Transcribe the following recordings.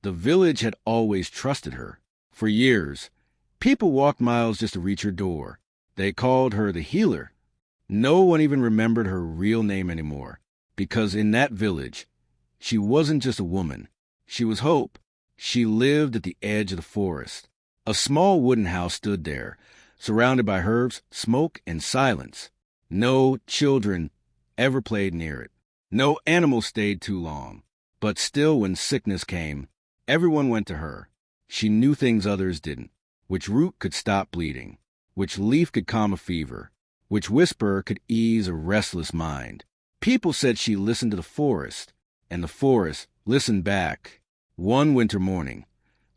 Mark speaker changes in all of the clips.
Speaker 1: The village had always trusted her. For years, people walked miles just to reach her door. They called her the healer. No one even remembered her real name anymore, because in that village, she wasn't just a woman. She was hope. She lived at the edge of the forest. A small wooden house stood there, surrounded by herbs, smoke, and silence. No children ever played near it. No animal stayed too long. But still, when sickness came, everyone went to her. She knew things others didn't. Which root could stop bleeding, which leaf could calm a fever, which whisper could ease a restless mind. People said she listened to the forest, and the forest listened back. One winter morning,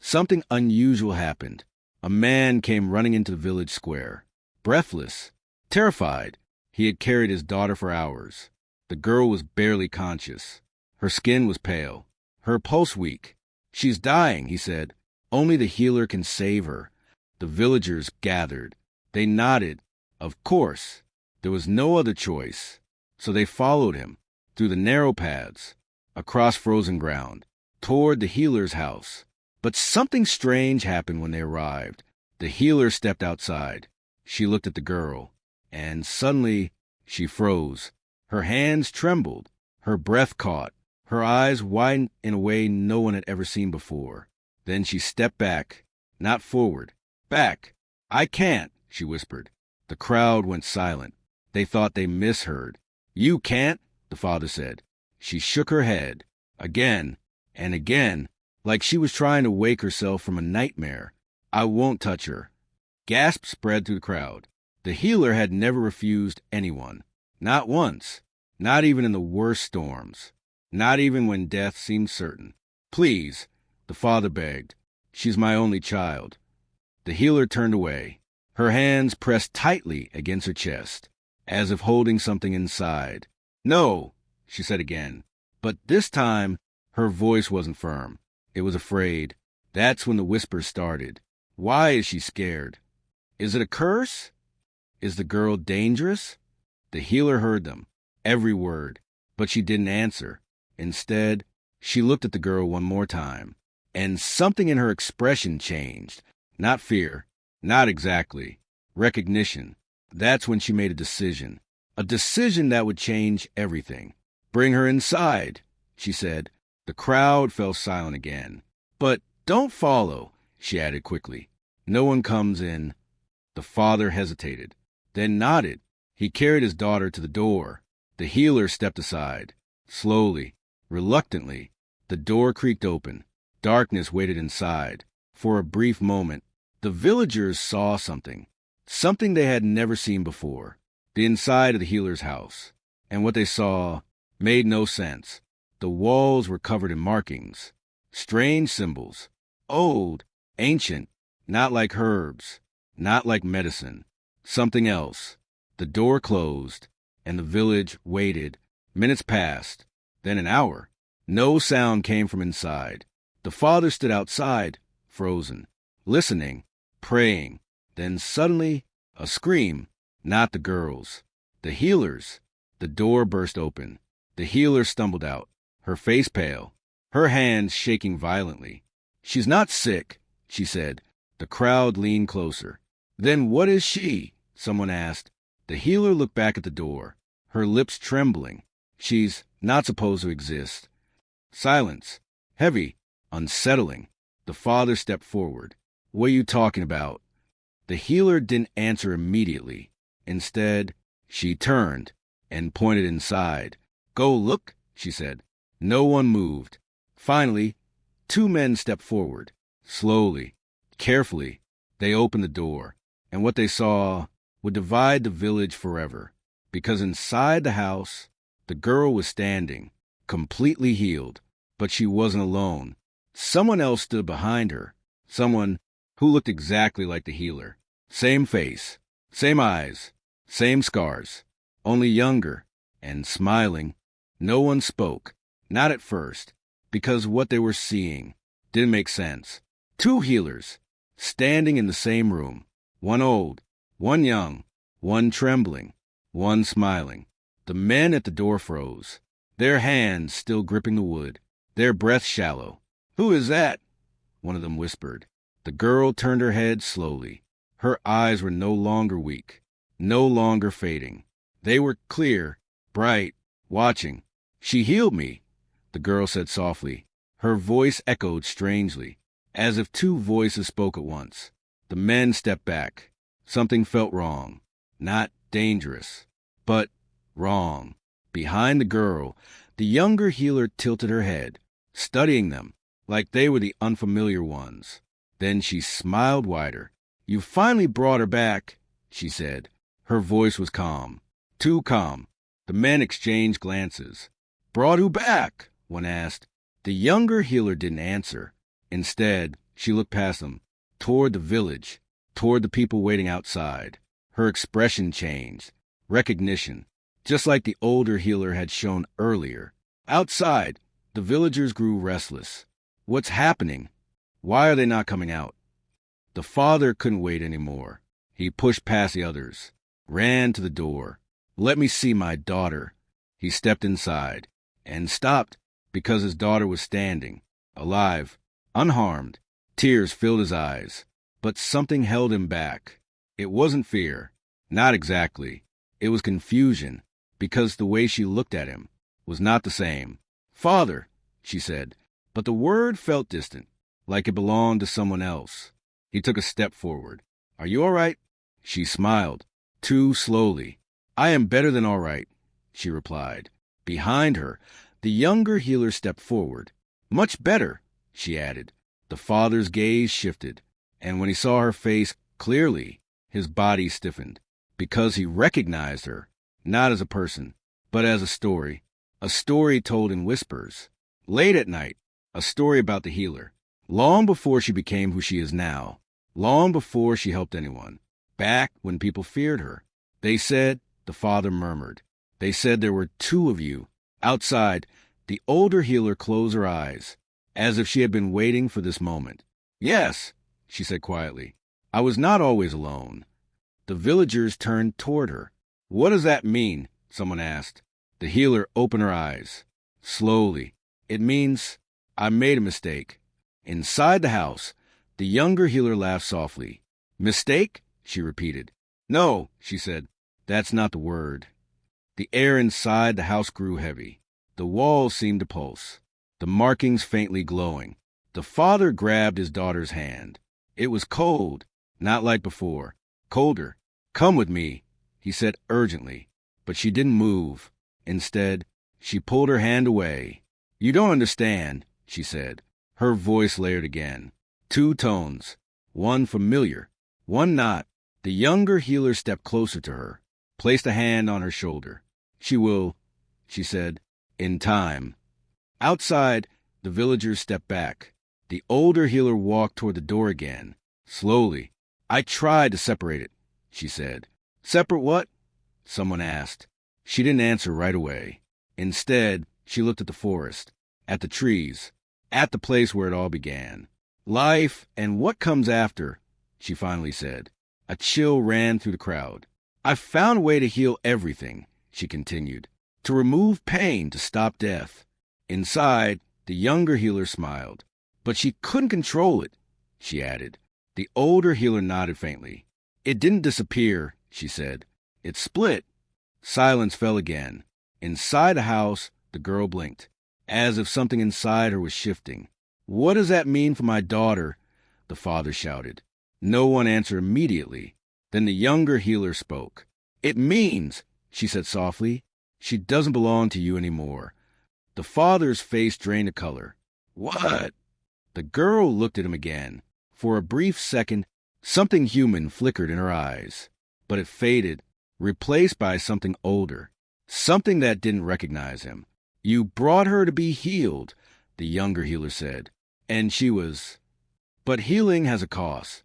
Speaker 1: something unusual happened. A man came running into the village square. Breathless, terrified, he had carried his daughter for hours. The girl was barely conscious. Her skin was pale, her pulse weak. "She's dying," he said. "Only the healer can save her." The villagers gathered. They nodded. Of course, there was no other choice. So they followed him, through the narrow paths, across frozen ground, toward the healer's house. But something strange happened when they arrived. The healer stepped outside. She looked at the girl, and suddenly she froze. Her hands trembled, her breath caught, her eyes widened in a way no one had ever seen before. Then she stepped back, not forward. "Back! I can't," she whispered. The crowd went silent. They thought they misheard. "You can't," the father said. She shook her head, again and again, like she was trying to wake herself from a nightmare. "I won't touch her." Gasps spread through the crowd. The healer had never refused anyone. Not once. Not even in the worst storms. Not even when death seemed certain. "Please," the father begged. "She's my only child." The healer turned away. Her hands pressed tightly against her chest, as if holding something inside. "No," she said again. But this time, her voice wasn't firm. It was afraid. That's when the whispers started. Why is she scared? Is it a curse? Is the girl dangerous? The healer heard them, every word, but she didn't answer. Instead, she looked at the girl one more time, and something in her expression changed. Not fear, not exactly. Recognition. That's when she made a decision. A decision that would change everything. "Bring her inside," she said. The crowd fell silent again. "But don't follow," she added quickly. "No one comes in." The father hesitated, then nodded. He carried his daughter to the door. The healer stepped aside. Slowly, reluctantly, the door creaked open. Darkness waited inside. For a brief moment, the villagers saw something they had never seen before. The inside of the healer's house. And what they saw made no sense. The walls were covered in markings. Strange symbols. Old, ancient, not like herbs, not like medicine. Something else. The door closed, and the village waited. Minutes passed, then an hour. No sound came from inside. The father stood outside, frozen, listening, praying. Then suddenly, a scream. Not the girl's. The healer's. The door burst open. The healer stumbled out, her face pale, her hands shaking violently. "She's not sick," she said. The crowd leaned closer. "Then what is she?" someone asked. The healer looked back at the door, her lips trembling. "She's not supposed to exist." Silence. Heavy. Unsettling. The father stepped forward. "What are you talking about?" The healer didn't answer immediately. Instead, she turned and pointed inside. "Go look," she said. No one moved. Finally, two men stepped forward. Slowly, carefully, they opened the door, and what they saw would divide the village forever. Because inside the house, the girl was standing, completely healed, but she wasn't alone. Someone else stood behind her, someone who looked exactly like the healer. Same face, same eyes, same scars, only younger and smiling. No one spoke, not at first, because what they were seeing didn't make sense. Two healers, standing in the same room, one old, one young, one trembling, one smiling. The men at the door froze, their hands still gripping the wood, their breath shallow. "Who is that?" one of them whispered. The girl turned her head slowly. Her eyes were no longer weak, no longer fading. They were clear, bright, watching. "She healed me," the girl said softly. Her voice echoed strangely, as if two voices spoke at once. The men stepped back. Something felt wrong. Not dangerous, but wrong. Behind the girl, the younger healer tilted her head, studying them like they were the unfamiliar ones. Then she smiled wider. "You finally brought her back," she said. Her voice was calm, too calm. The men exchanged glances. "Brought who back?" one asked. The younger healer didn't answer. Instead, she looked past them, toward the village, toward the people waiting outside. Her expression changed. Recognition, just like the older healer had shown earlier. Outside, the villagers grew restless. What's happening? Why are they not coming out? The father couldn't wait anymore. He pushed past the others, ran to the door. "Let me see my daughter." He stepped inside and stopped because his daughter was standing, alive, unharmed. Tears filled his eyes, but something held him back. It wasn't fear. Not exactly. It was confusion, because the way she looked at him was not the same. "Father," she said, but the word felt distant, like it belonged to someone else. He took a step forward. "Are you all right?" She smiled, too slowly. "I am better than all right," she replied. Behind her, the younger healer stepped forward. "Much better," she added. The father's gaze shifted, and when he saw her face clearly, his body stiffened, because he recognized her, not as a person, but as a story told in whispers. Late at night, a story about the healer, long before she became who she is now, long before she helped anyone, back when people feared her. "They said," the father murmured, "they said there were two of you." Outside, the older healer closed her eyes, as if she had been waiting for this moment. "Yes," she said quietly, "I was not always alone." The villagers turned toward her. "What does that mean?" someone asked. The healer opened her eyes. Slowly. "It means I made a mistake." Inside the house, the younger healer laughed softly. "Mistake?" she repeated. "No," she said. "That's not the word." The air inside the house grew heavy. The walls seemed to pulse, the markings faintly glowing. The father grabbed his daughter's hand. It was cold, not like before. Colder. "Come with me," he said urgently. But she didn't move. Instead, she pulled her hand away. "You don't understand," she said. Her voice layered again. Two tones, one familiar, one not. The younger healer stepped closer to her, placed a hand on her shoulder. "She will," she said, "in time." Outside, the villagers stepped back. The older healer walked toward the door again, slowly. "I tried to separate it," she said. "Separate what?" someone asked. She didn't answer right away. Instead, she looked at the forest, at the trees, at the place where it all began. "Life and what comes after," she finally said. A chill ran through the crowd. "I've found a way to heal everything," she continued, "to remove pain, to stop death." Inside, the younger healer smiled. "But she couldn't control it," she added. The older healer nodded faintly. "It didn't disappear," she said. "It split." Silence fell again. Inside the house, the girl blinked, as if something inside her was shifting. "What does that mean for my daughter?" the father shouted. No one answered immediately. Then the younger healer spoke. "It means," she said softly, "she doesn't belong to you anymore." The father's face drained of color. "What?" The girl looked at him again. For a brief second, something human flickered in her eyes, but it faded, replaced by something older, something that didn't recognize him. "You brought her to be healed," the younger healer said, "and she was. But healing has a cost."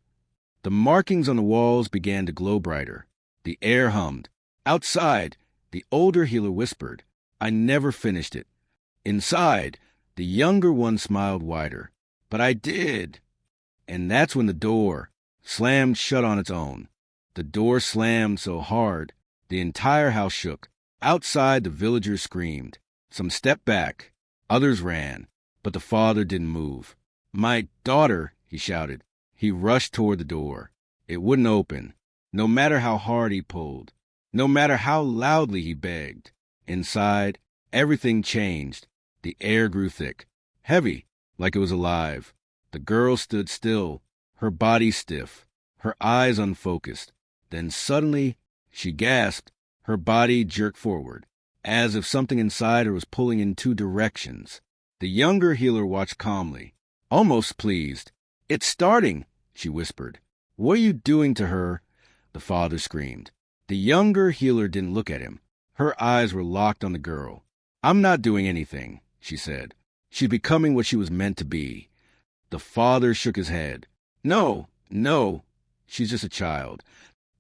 Speaker 1: The markings on the walls began to glow brighter. The air hummed. Outside, the older healer whispered, "I never finished it." Inside, the younger one smiled wider. "But I did." And that's when the door slammed shut on its own. The door slammed so hard, the entire house shook. Outside, the villagers screamed. Some stepped back. Others ran. But the father didn't move. My daughter, he shouted. He rushed toward the door. It wouldn't open, no matter how hard he pulled, no matter how loudly he begged. Inside, everything changed. The air grew thick, heavy, like it was alive. The girl stood still, her body stiff, her eyes unfocused. Then suddenly, she gasped. Her body jerked forward, as if something inside her was pulling in two directions. The younger healer watched calmly, almost pleased. "It's starting," she whispered. "What are you doing to her?" the father screamed. The younger healer didn't look at him. Her eyes were locked on the girl. "I'm not doing anything," she said. "She's becoming what she was meant to be." The father shook his head. No, she's just a child."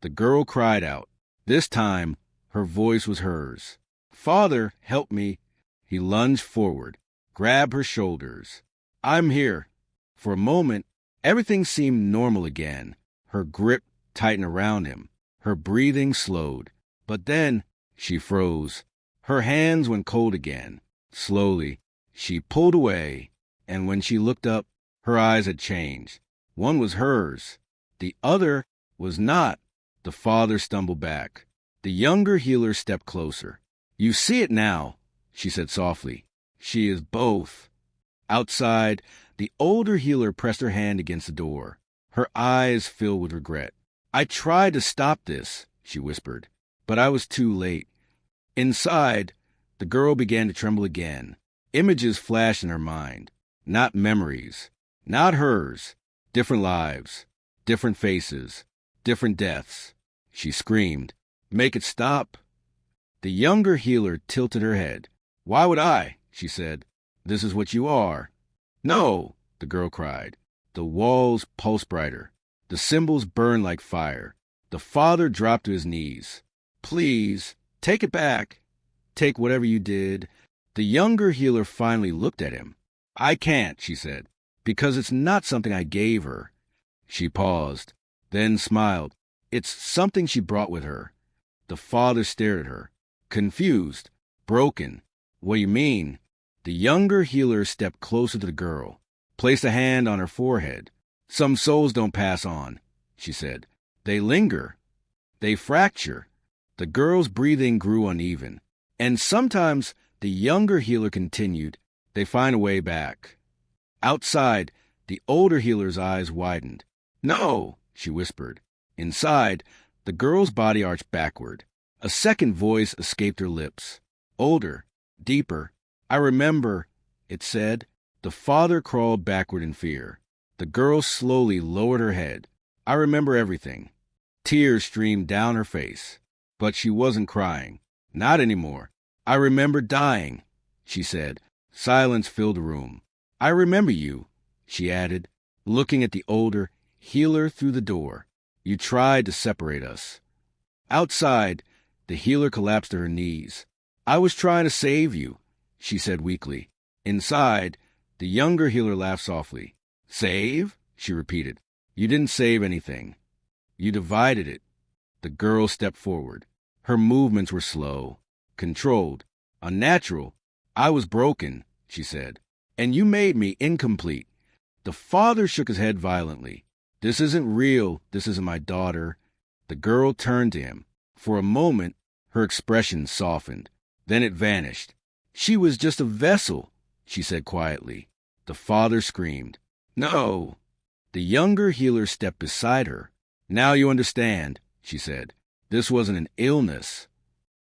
Speaker 1: The girl cried out. This time, her voice was hers. "Father, help me." He lunged forward, grabbed her shoulders. "I'm here." For a moment, everything seemed normal again. Her grip tightened around him. Her breathing slowed. But then, she froze. Her hands went cold again. Slowly, she pulled away, and when she looked up, her eyes had changed. One was hers. The other was not. The father stumbled back. The younger healer stepped closer. "You see it now," she said softly. "She is both." Outside, the older healer pressed her hand against the door. Her eyes filled with regret. "I tried to stop this," she whispered, "but I was too late." Inside, the girl began to tremble again. Images flashed in her mind. Not memories. Not hers. Different lives. Different faces. Different deaths. She screamed, "Make it stop." The younger healer tilted her head. "Why would I?" she said. "This is what you are." "No," the girl cried. The walls pulsed brighter. The symbols burned like fire. The father dropped to his knees. "Please, take it back. Take whatever you did." The younger healer finally looked at him. "I can't," she said, "because it's not something I gave her." She paused, then smiled. "It's something she brought with her." The father stared at her, confused, broken. "What do you mean?" The younger healer stepped closer to the girl, placed a hand on her forehead. "Some souls don't pass on," she said. "They linger. They fracture." The girl's breathing grew uneven. "And sometimes," the younger healer continued, "they find a way back." Outside, the older healer's eyes widened. "No," she whispered. Inside, the girl's body arched backward. A second voice escaped her lips. Older, deeper. "I remember," it said. The father crawled backward in fear. The girl slowly lowered her head. "I remember everything." Tears streamed down her face. But she wasn't crying. Not anymore. "I remember dying," she said. Silence filled the room. "I remember you," she added, looking at the older healer through the door. "You tried to separate us." Outside, the healer collapsed to her knees. "I was trying to save you," she said weakly. Inside, the younger healer laughed softly. "Save?" she repeated. "You didn't save anything. You divided it." The girl stepped forward. Her movements were slow, controlled, unnatural. "I was broken," she said, "and you made me incomplete." The father shook his head violently. "This isn't real. This isn't my daughter." The girl turned to him. For a moment, her expression softened. Then it vanished. "She was just a vessel," she said quietly. The father screamed. "No." The younger healer stepped beside her. "Now you understand," she said. "This wasn't an illness.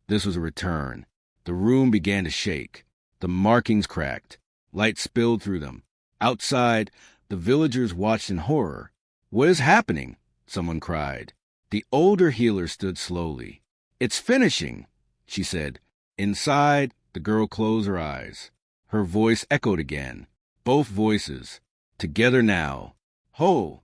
Speaker 1: This was a return." The room began to shake. The markings cracked. Light spilled through them. Outside, the villagers watched in horror. "What is happening?" someone cried. The older healer stood slowly. "It's finishing," she said. Inside, the girl closed her eyes. Her voice echoed again. Both voices. Together now. "Ho!"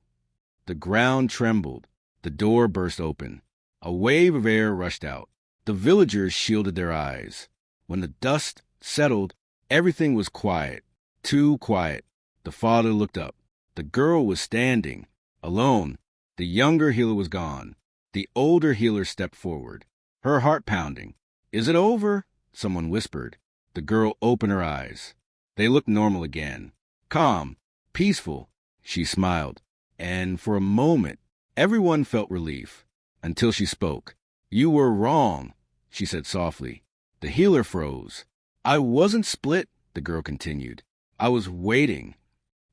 Speaker 1: The ground trembled. The door burst open. A wave of air rushed out. The villagers shielded their eyes. When the dust settled, everything was quiet. Too quiet. The father looked up. The girl was standing, alone. The younger healer was gone. The older healer stepped forward, her heart pounding. "Is it over?" someone whispered. The girl opened her eyes. They looked normal again. Calm, Peaceful, she smiled, and for a moment, everyone felt relief, until she spoke. You were wrong, she said softly. The healer froze. I wasn't split, the girl continued. I was waiting.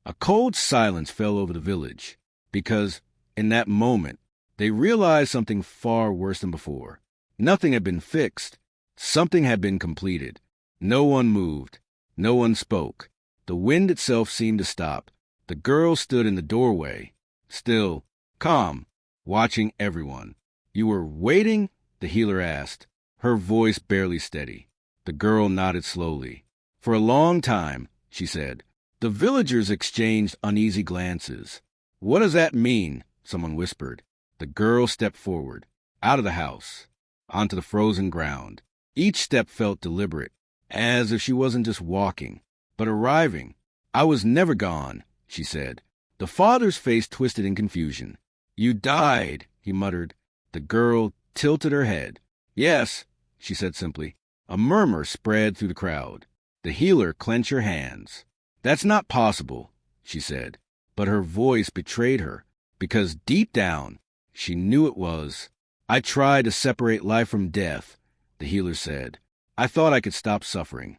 Speaker 1: A cold silence fell over the village, because, in that moment, they realized something far worse than before. Nothing had been fixed. Something had been completed. No one moved. No one spoke. The wind itself seemed to stop. The girl stood in the doorway, still, calm, watching everyone. You were waiting? The healer asked, her voice barely steady. The girl nodded slowly. For a long time, she said. The villagers exchanged uneasy glances. What does that mean? Someone whispered. The girl stepped forward, out of the house, onto the frozen ground. Each step felt deliberate, as if she wasn't just walking, but arriving. I was never gone, she said. The father's face twisted in confusion. You died, he muttered. The girl tilted her head. Yes, she said simply. A murmur spread through the crowd. The healer clenched her hands. That's not possible, she said, but her voice betrayed her, because deep down, she knew it was. I tried to separate life from death, the healer said. I thought I could stop suffering.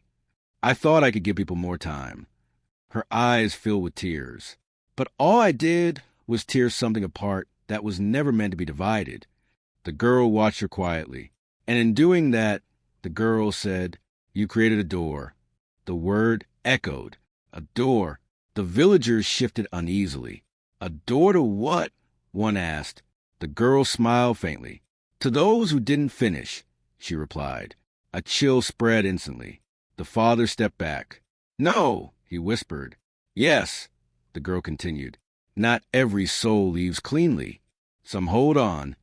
Speaker 1: I thought I could give people more time. Her eyes filled with tears. But all I did was tear something apart that was never meant to be divided. The girl watched her quietly, and in doing that, the girl said, You created a door. The word echoed. A door. The villagers shifted uneasily. A door to what? One asked. The girl smiled faintly. To those who didn't finish, she replied. A chill spread instantly. The father stepped back. No, he whispered. Yes, the girl continued. Not every soul leaves cleanly. Some hold on.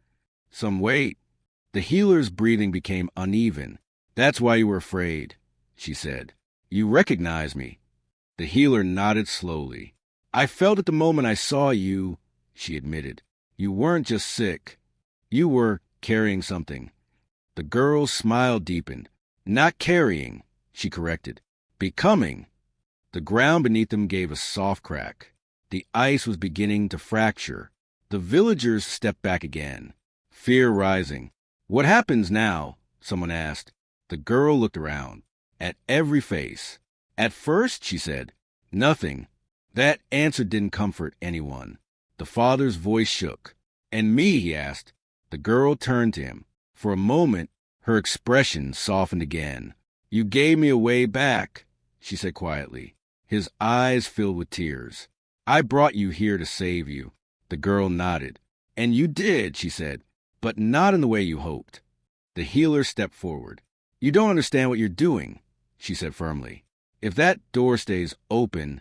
Speaker 1: Some wait. The healer's breathing became uneven. That's why you were afraid, she said. You recognize me. The healer nodded slowly. I felt at the moment I saw you, she admitted. You weren't just sick. You were carrying something. The girl's smile deepened. Not carrying, she corrected. Becoming. The ground beneath them gave a soft crack. The ice was beginning to fracture. The villagers stepped back again, fear rising. What happens now? Someone asked. The girl looked around, at every face. At first, she said, nothing. That answer didn't comfort anyone. The father's voice shook. And me, he asked. The girl turned to him. For a moment, her expression softened again. You gave me a way back, she said quietly. His eyes filled with tears. I brought you here to save you. The girl nodded. And you did, she said, but not in the way you hoped. The healer stepped forward. You don't understand what you're doing, she said firmly. If that door stays open,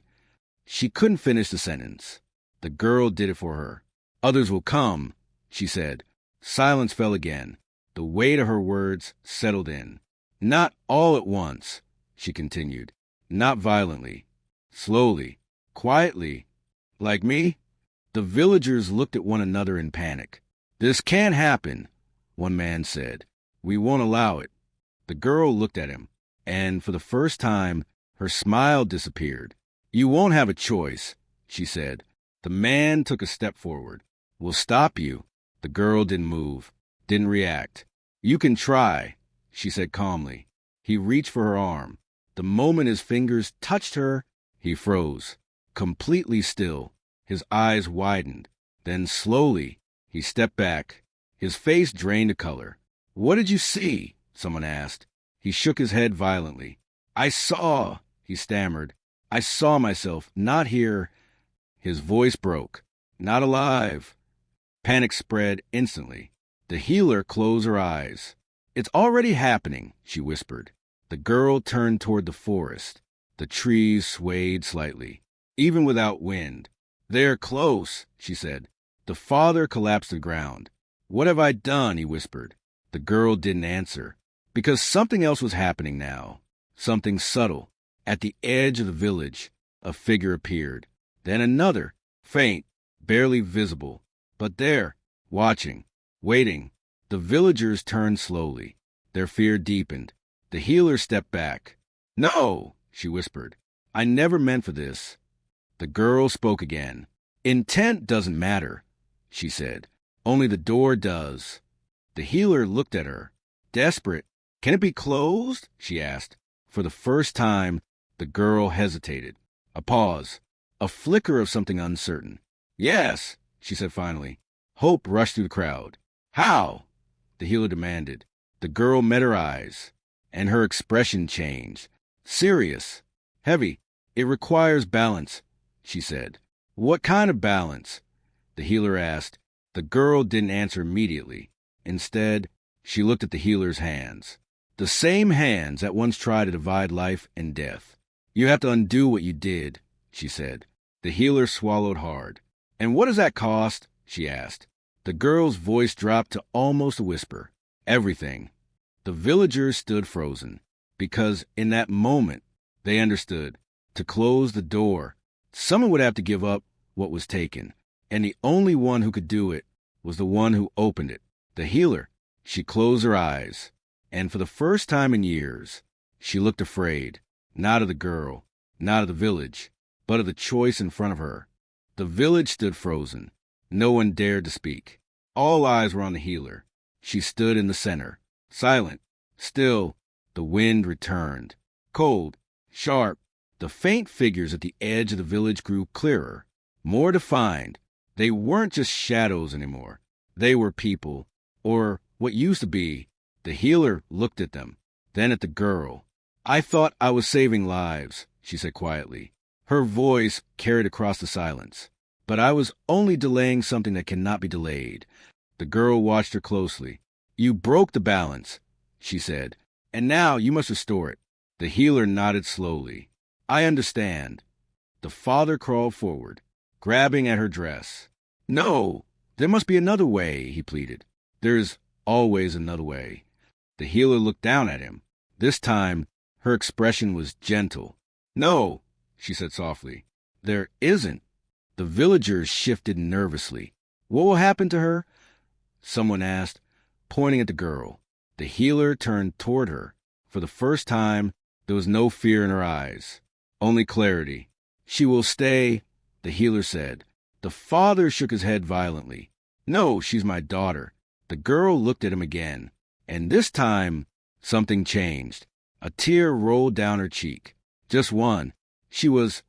Speaker 1: she couldn't finish the sentence. The girl did it for her. Others will come, she said. Silence fell again. The weight of her words settled in. Not all at once, she continued. Not violently. Slowly. Quietly. Like me? The villagers looked at one another in panic. This can't happen, one man said. We won't allow it. The girl looked at him, and for the first time, her smile disappeared. You won't have a choice, she said. The man took a step forward. We'll stop you. The girl didn't move, didn't react. You can try, she said calmly. He reached for her arm. The moment his fingers touched her, he froze, completely still. His eyes widened. Then slowly, he stepped back. His face drained of color. What did you see? Someone asked. He shook his head violently. I saw, he stammered. I saw myself, not here. His voice broke. Not alive. Panic spread instantly. The healer closed her eyes. It's already happening, she whispered. The girl turned toward the forest. The trees swayed slightly, even without wind. They're close, she said. The father collapsed to the ground. What have I done? He whispered. The girl didn't answer, because something else was happening now. Something subtle. At the edge of the village, a figure appeared. Then another, faint, barely visible. But there, watching, waiting. The villagers turned slowly. Their fear deepened. The healer stepped back. No, she whispered. I never meant for this. The girl spoke again. Intent doesn't matter, she said. Only the door does. The healer looked at her. Desperate. Can it be closed? She asked. For the first time, the girl hesitated. A pause. A flicker of something uncertain. Yes, she said finally. Hope rushed through the crowd. How? The healer demanded. The girl met her eyes, and her expression changed. Serious. Heavy. It requires balance, she said. What kind of balance? The healer asked. The girl didn't answer immediately. Instead, she looked at the healer's hands. The same hands that once tried to divide life and death. You have to undo what you did, she said. The healer swallowed hard. And what does that cost? She asked. The girl's voice dropped to almost a whisper. Everything. The villagers stood frozen, because in that moment, they understood. To close the door, someone would have to give up what was taken, and the only one who could do it was the one who opened it, the healer. She closed her eyes, and for the first time in years, she looked afraid, not of the girl, not of the village, but of the choice in front of her. The village stood frozen. No one dared to speak. All eyes were on the healer. She stood in the center, silent. Still, the wind returned. Cold, sharp. The faint figures at the edge of the village grew clearer, more defined. They weren't just shadows anymore. They were people, or what used to be. The healer looked at them, then at the girl. I thought I was saving lives, she said quietly. Her voice carried across the silence. But I was only delaying something that cannot be delayed. The girl watched her closely. You broke the balance, she said, and now you must restore it. The healer nodded slowly. I understand. The father crawled forward, grabbing at her dress. No, there must be another way, he pleaded. There's always another way. The healer looked down at him. This time, her expression was gentle. No, she said softly. There isn't. The villagers shifted nervously. What will happen to her? Someone asked, pointing at the girl. The healer turned toward her. For the first time, there was no fear in her eyes. Only clarity. She will stay, the healer said. The father shook his head violently. No, she's my daughter. The girl looked at him again, and this time something changed. A tear rolled down her cheek. Just one. She was,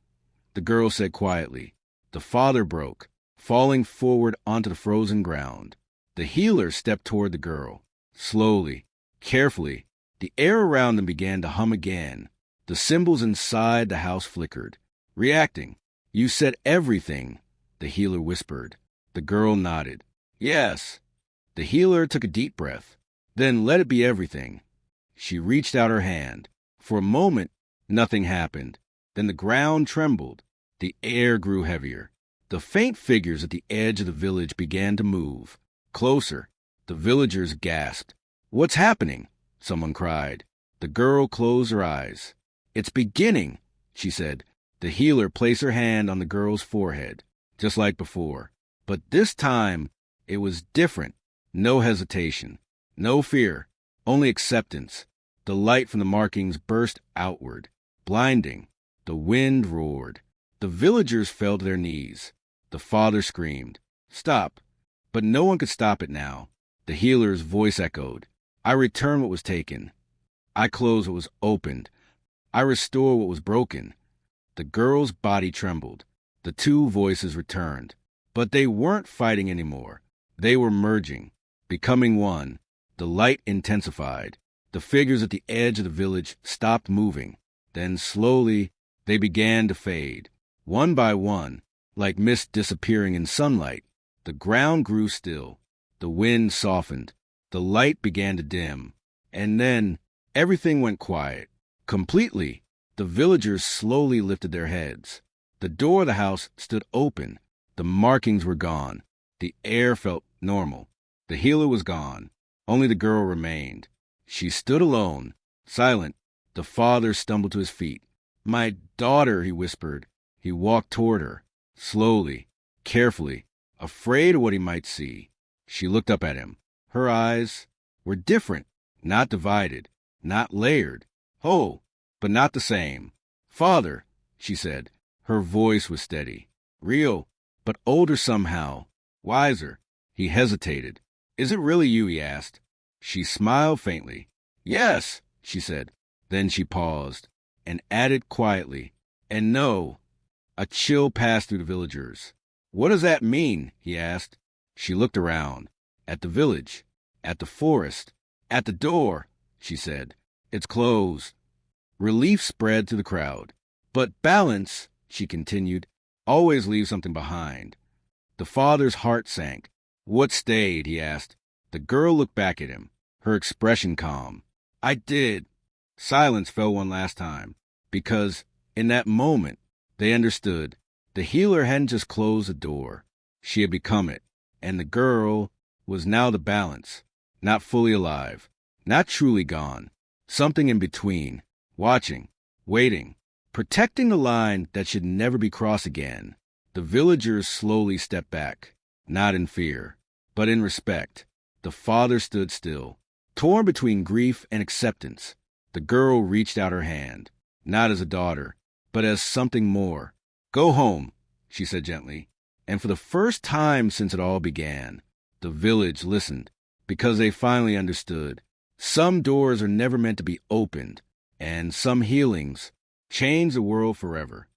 Speaker 1: the girl said quietly. The father broke, falling forward onto the frozen ground. The healer stepped toward the girl. Slowly, carefully, the air around them began to hum again. The symbols inside the house flickered, reacting. You said everything, the healer whispered. The girl nodded. Yes. The healer took a deep breath. Then let it be everything. She reached out her hand. For a moment, nothing happened. Then the ground trembled. The air grew heavier. The faint figures at the edge of the village began to move. Closer. The villagers gasped. What's happening? Someone cried. The girl closed her eyes. It's beginning, she said. The healer placed her hand on the girl's forehead, just like before. But this time, it was different. No hesitation, no fear, only acceptance. The light from the markings burst outward, blinding. The wind roared. The villagers fell to their knees. The father screamed, Stop! But no one could stop it now. The healer's voice echoed. I return what was taken. I close what was opened. I restore what was broken. The girl's body trembled. The two voices returned. But they weren't fighting anymore. They were merging, becoming one. The light intensified. The figures at the edge of the village stopped moving. Then slowly, they began to fade. One by one, like mist disappearing in sunlight. The ground grew still. The wind softened. The light began to dim. And then, everything went quiet. Completely, the villagers slowly lifted their heads. The door of the house stood open. The markings were gone. The air felt normal. The healer was gone. Only the girl remained. She stood alone, silent. The father stumbled to his feet. My daughter, he whispered. He walked toward her, slowly, carefully, afraid of what he might see. She looked up at him. Her eyes were different, not divided, not layered. Whole, but not the same. Father, she said. Her voice was steady. Real, but older somehow. Wiser. He hesitated. Is it really you? He asked. She smiled faintly. Yes, she said. Then she paused and added quietly, and no. A chill passed through the villagers. What does that mean? He asked. She looked around. At the village. At the forest. At the door, she said. It's closed. Relief spread to the crowd. But balance, she continued, always leaves something behind. The father's heart sank. What stayed? He asked. The girl looked back at him, her expression calm. I did. Silence fell one last time, because, in that moment, they understood. The healer hadn't just closed the door. She had become it, and the girl was now the balance, not fully alive, not truly gone, something in between, watching, waiting, protecting the line that should never be crossed again. The villagers slowly stepped back, not in fear, but in respect. The father stood still, torn between grief and acceptance. The girl reached out her hand, not as a daughter, but as something more. Go home, she said gently. And for the first time since it all began, the village listened, because they finally understood. Some doors are never meant to be opened, and some healings change the world forever.